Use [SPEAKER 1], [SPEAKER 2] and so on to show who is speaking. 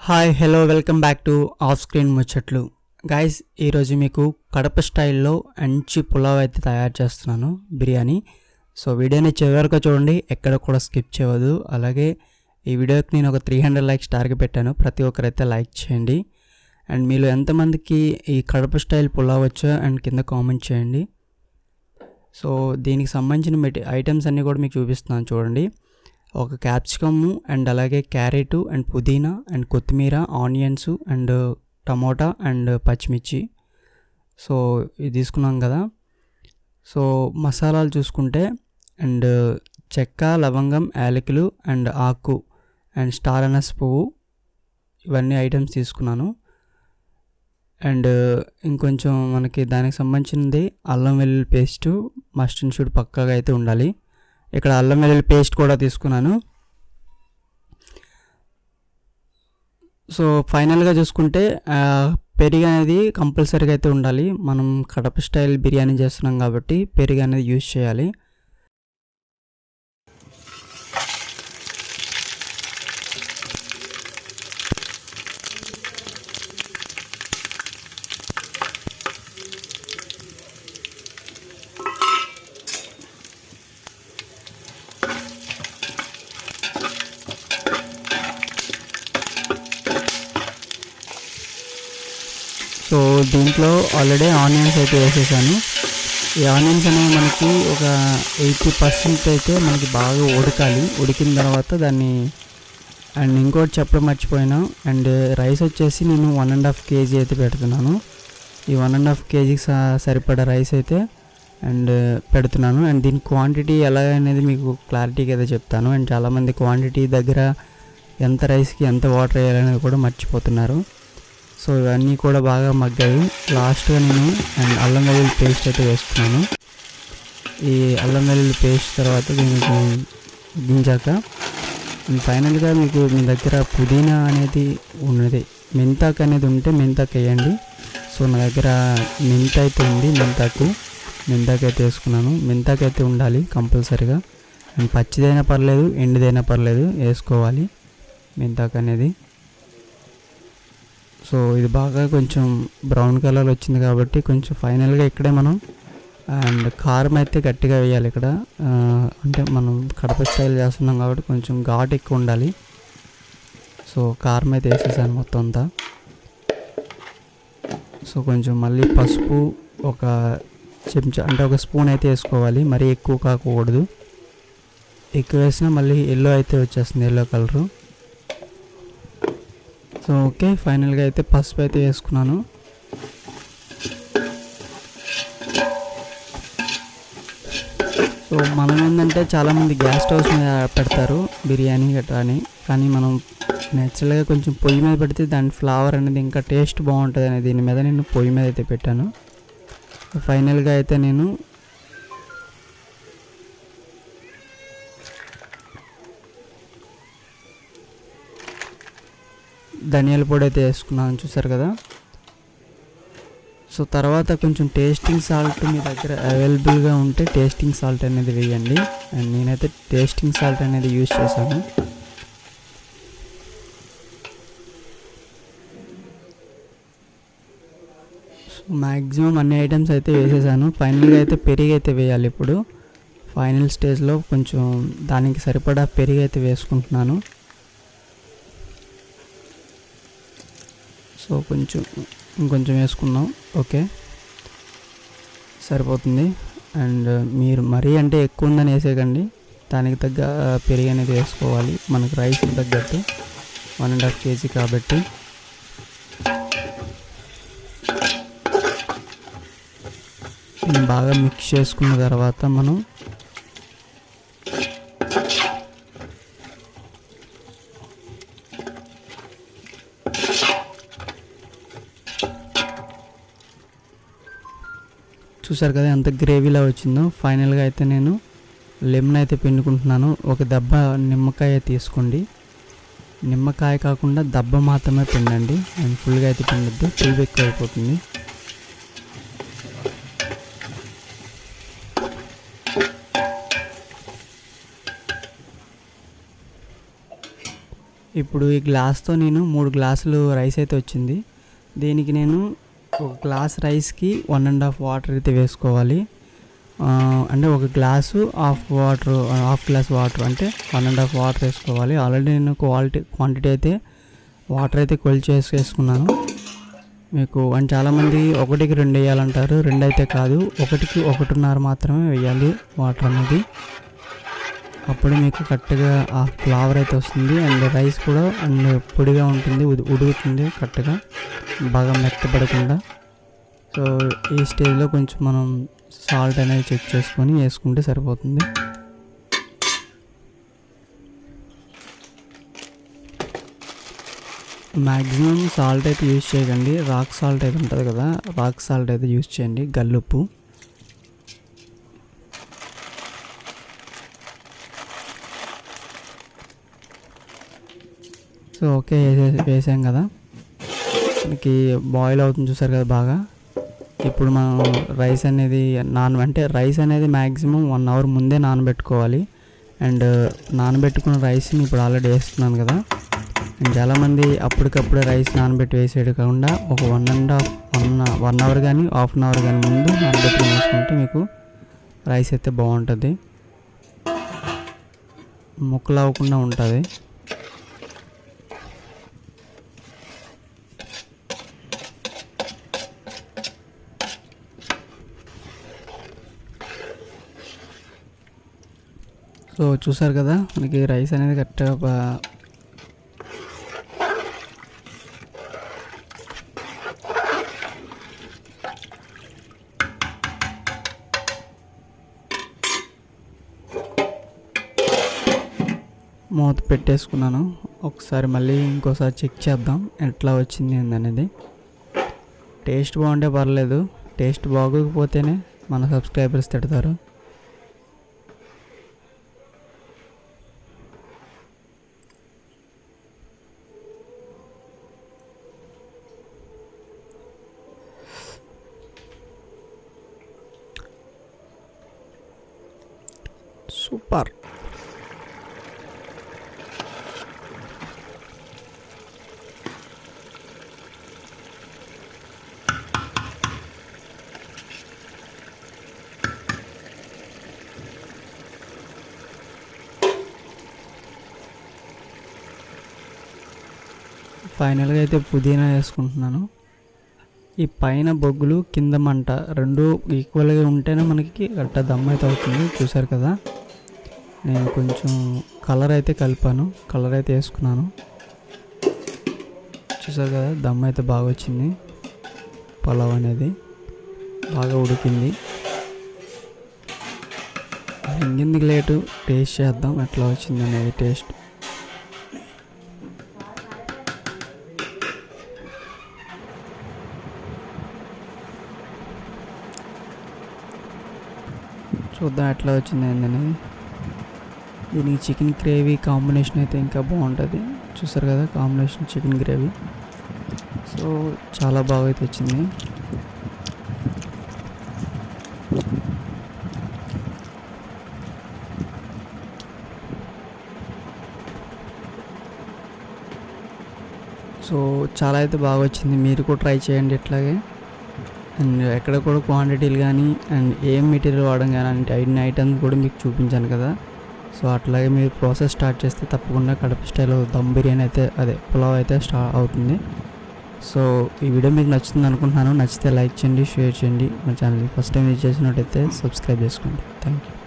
[SPEAKER 1] Hi hello welcome back to off screen ముచ్చట్లు guys. ఈరోజు మీకు కడప స్టైల్లో మంచి పులావ్ అయితే తయారు చేస్తున్నాను, బిర్యానీ. సో వీడియోని చివరిగా చూడండి, ఎక్కడ కూడా స్కిప్ చేయవద్దు. అలాగే ఈ వీడియోకి నేను ఒక 300 లైక్స్ టార్గెట్ పెట్టాను, ప్రతి ఒక్కరైతే లైక్ చేయండి. అండ్ మీలో ఎంతమందికి ఈ కడప స్టైల్ పులావ్ వచ్చో అండ్ కింద కామెంట్ చేయండి. సో దీనికి సంబంధించిన ఐటమ్స్ అన్నీ కూడా మీకు చూపిస్తున్నాను చూడండి. ఒక క్యాప్సికమ్ అండ్ అలాగే క్యారెట్ అండ్ పుదీనా అండ్ కొత్తిమీర, ఆనియన్స్ అండ్ టమోటా అండ్ పచ్చిమిర్చి. సో ఇది తీసుకున్నాం కదా. సో మసాలాలు చూసుకుంటే అండ్ చెక్క, లవంగం, యాలకులు అండ్ ఆకు అండ్ స్టార్ అనస్ పువ్వు, ఇవన్నీ ఐటమ్స్ తీసుకున్నాను. అండ్ ఇంకొంచెం మనకి దానికి సంబంధించింది అల్లం వెల్లుల్లి పేస్టు, మస్ట్ అండ్ షుడ్ పక్కాగా అయితే ఉండాలి. ఇక్కడ అల్లం వెల్లుల్లి పేస్ట్ కూడా తీసుకున్నాను. సో ఫైనల్గా చూసుకుంటే పెరుగు అనేది కంపల్సరీగా అయితే ఉండాలి. మనం కడప స్టైల్ బిర్యానీ చేస్తున్నాం కాబట్టి పెరుగు అనేది యూజ్ చేయాలి. సో దీంట్లో ఆల్రెడీ ఆనియన్స్ అయితే వేసేసాను. ఈ ఆనియన్స్ అనేవి మనకి ఒక 80% అయితే మనకి బాగా ఉడకాలి. ఉడికిన తర్వాత దాన్ని అండ్ ఇంకోటి చెప్పడం మర్చిపోయినా, అండ్ రైస్ వచ్చేసి నేను 1.5 kg అయితే పెడుతున్నాను. ఈ 1.5 kgకి సరిపడా రైస్ అయితే అండ్ పెడుతున్నాను. అండ్ దీని క్వాంటిటీ ఎలా అనేది మీకు క్లారిటీగా అయితే చెప్తాను. అండ్ చాలామంది క్వాంటిటీ దగ్గర ఎంత రైస్కి ఎంత వాటర్ వేయాలనేది కూడా మర్చిపోతున్నారు. సో ఇవన్నీ కూడా బాగా మగ్గాయి. లాస్ట్గా నేను అండ్ అల్లం వెల్లుల్లి పేస్ట్ అయితే వేస్తున్నాను. ఈ అల్లం వెల్లుల్లి పేస్ట్ తర్వాత దీనికి దించాక ఫైనల్గా మీకు మీ దగ్గర పుదీనా అనేది ఉన్నది, మెంతాకు అనేది ఉంటే మెంతాకు వేయండి. సో నా దగ్గర మెంత అయితే ఉంది, మెంతాకు అయితే వేసుకున్నాను. మెంతాకు అయితే ఉండాలి కంపల్సరీగా. అండ్ పచ్చిదైనా పర్లేదు, ఎండుదైనా పర్లేదు, వేసుకోవాలి మెంతాకు అనేది. సో ఇది బాగా కొంచెం బ్రౌన్ కలర్ వచ్చింది కాబట్టి కొంచెం ఫైనల్గా ఇక్కడే మనం అండ్ కారం అయితే గట్టిగా వేయాలి ఇక్కడ. అంటే మనం కడప స్టైల్ చేస్తున్నాం కాబట్టి కొంచెం ఘాట్ ఎక్కువ ఉండాలి. సో కారం అయితే వేసేసాను మొత్తం అంతా. సో కొంచెం మళ్ళీ పసుపు ఒక చెంచా అంటే ఒక స్పూన్ అయితే వేసుకోవాలి, మరీ ఎక్కువ కాకూడదు. ఎక్కువ వేసినా మళ్ళీ ఎల్లో అయితే వచ్చేస్తుంది, ఎల్లో కలరు. సో ఓకే, ఫైనల్గా అయితే పసుపు అయితే వేసుకున్నాను. సో మనం ఏంటంటే చాలామంది గ్యాస్ స్టవ్స్ మీద పెడతారు బిర్యానీ గట్రా అని, కానీ మనం నేచురల్గా కొంచెం పొయ్యి మీద పెడితే దాని ఫ్లేవర్ అనేది ఇంకా టేస్ట్ బాగుంటుంది అనేది దీని మీద నేను పొయ్యి మీద అయితే పెట్టాను. ఫైనల్గా అయితే నేను ధనియాల పొడి అయితే వేసుకున్నాను, చూసారు కదా. సో తర్వాత కొంచెం టేస్టింగ్ సాల్ట్ మీ దగ్గర అవైలబుల్గా ఉంటే టేస్టింగ్ సాల్ట్ అనేది వేయండి. అండ్ నేనైతే టేస్టింగ్ సాల్ట్ అనేది యూజ్ చేశాను. సో మ్యాక్సిమం అన్ని ఐటమ్స్ అయితే వేసేసాను. ఫైనల్గా అయితే పెరుగు అయితే వేయాలి. ఇప్పుడు ఫైనల్ స్టేజ్లో కొంచెం దానికి సరిపడా పెరుగు అయితే వేసుకుంటున్నాను. సో ఇంకొంచెం వేసుకున్నాం, ఓకే సరిపోతుంది. అండ్ మీరు మరీ అంటే ఎక్కువ ఉందని వేసేయకండి, దానికి తగ్గ పెరుగు అనేది వేసుకోవాలి. మనకు రైస్ తగ్గట్టు 1.5 kg కాబట్టి. దీన్ని బాగా మిక్స్ చేసుకున్న తర్వాత మనం చూసారు కదా ఎంత గ్రేవీలా వచ్చిందో. ఫైనల్గా అయితే నేను లెమన్ అయితే పిండుకుంటున్నాను. ఒక దెబ్బ నిమ్మకాయ తీసుకోండి, నిమ్మకాయ కాకుండా దెబ్బ మాత్రమే పిండండి. అండ్ ఫుల్గా అయితే పిండద్దు, ఫుల్ ఎక్కువ అయిపోతుంది. ఈ ఇప్పుడు ఈ గ్లాస్తో నేను 3 గ్లాసులు రైస్ అయితే వచ్చింది. దీనికి నేను ఒక గ్లాస్ రైస్కి 1.5 వాటర్ అయితే వేసుకోవాలి. అంటే ఒక గ్లాసు హాఫ్ గ్లాస్ వాటర్ అంటే 1.5 వాటర్ వేసుకోవాలి. ఆల్రెడీ నేను క్వాంటిటీ అయితే వాటర్ అయితే వేసుకున్నాను. మీకు అంటే చాలామంది 1కి 2 వేయాలంటారు. 2 అయితే కాదు, 1కి 1.5 మాత్రమే వేయాలి వాటర్ అనేది. అప్పుడు మీకు కరెక్ట్గా ఆ ఫ్లేవర్ అయితే వస్తుంది. అండ్ రైస్ కూడా అండ్ పొడిగా ఉంటుంది, ఉడుకుతుంది కరెక్ట్గా, బాగా మెత్తపడకుండా. సో ఈ స్టేజ్లో కొంచెం మనం సాల్ట్ అనేది చెక్ చేసుకొని వేసుకుంటే సరిపోతుంది. మ్యాక్సిమం సాల్ట్ అయితే యూజ్ చేయకండి. రాక్ సాల్ట్ అయితే ఉంటుంది కదా, రాక్ సాల్ట్ అయితే యూజ్ చేయండి, గల్లుప్పు. సో ఓకే, వేసాం కదా. మనకి బాయిల్ అవుతుంది చూసారు కదా బాగా. ఇప్పుడు మనం రైస్ అనేది రైస్ అనేది మ్యాక్సిమం 1 అవర్ ముందే నానబెట్టుకోవాలి. అండ్ నానబెట్టుకున్న రైస్ని ఇప్పుడు ఆల్రెడీ వేస్తున్నాను కదా. అండ్ చాలామంది అప్పటికప్పుడే రైస్ నానబెట్టి వేసేది కాకుండా ఒక 1 అవర్ కానీ హాఫ్ అన్ అవర్ కానీ ముందు నానబెట్టుకుని వేసుకుంటే మీకు రైస్ అయితే బాగుంటుంది, ముక్కలు అవ్వకుండా ఉంటుంది. సో చూసారు కదా, మనకి రైస్ అనేది కరెక్ట్గా మూత పెట్టేసుకున్నాను. ఒకసారి మళ్ళీ ఇంకోసారి చెక్ చేద్దాం ఎట్లా వచ్చింది ఏందనేది. టేస్ట్ బాగుంటే పర్లేదు, టేస్ట్ బాగోకపోతేనే మన సబ్స్క్రైబర్స్ తిడతారు. సూపర్. ఫైనల్గా అయితే పుదీనా వేసుకుంటున్నాను. ఈ పైన బొగ్గులు కింద మంట రెండు ఈక్వల్గా ఉంటేనే మనకి గట్ట దమ్ అయితే అవుతుంది. చూసారు కదా, నేను కొంచెం కలర్ అయితే కలిపాను, కలర్ అయితే వేసుకున్నాను. చూసారు కదా, దమ్ అయితే బాగా వచ్చింది. పలావ్ అనేది బాగా ఉడికింది. ఇంకెందుకు లేటు, టేస్ట్ చేద్దాం ఎట్లా వచ్చింది అనేది. టేస్ట్ చూద్దాం ఎట్లా వచ్చింది ఏందనేది. దీనికి చికెన్ గ్రేవీ కాంబినేషన్ అయితే ఇంకా బాగుంటుంది. చూసారు కదా కాంబినేషన్ చికెన్ గ్రేవీ. సో చాలా బాగా అయితే వచ్చింది. సో చాలా అయితే బాగా వచ్చింది. మీరు కూడా ట్రై చేయండి ఇట్లాగే. అండ్ ఎక్కడ కూడా క్వాంటిటీలు కానీ అండ్ ఏం మెటీరియల్ వాడడం కానీ అంటే ఐటమ్స్ కూడా మీకు చూపించాను కదా. సో అట్లాగే మీరు ప్రాసెస్ స్టార్ట్ చేస్తే తప్పకుండా కడప స్టైల్ దమ్ బిర్యానీ అయితే పులావ్ అయితే స్టార్ట్ అవుతుంది. సో ఈ వీడియో మీకు నచ్చుతుంది అనుకుంటున్నాను. నచ్చితే లైక్ చేయండి, షేర్ చేయండి. మా ఛానల్ని ఫస్ట్ టైం విజిట్ చేసినట్టయితే సబ్స్క్రైబ్ చేసుకోండి. Thank you.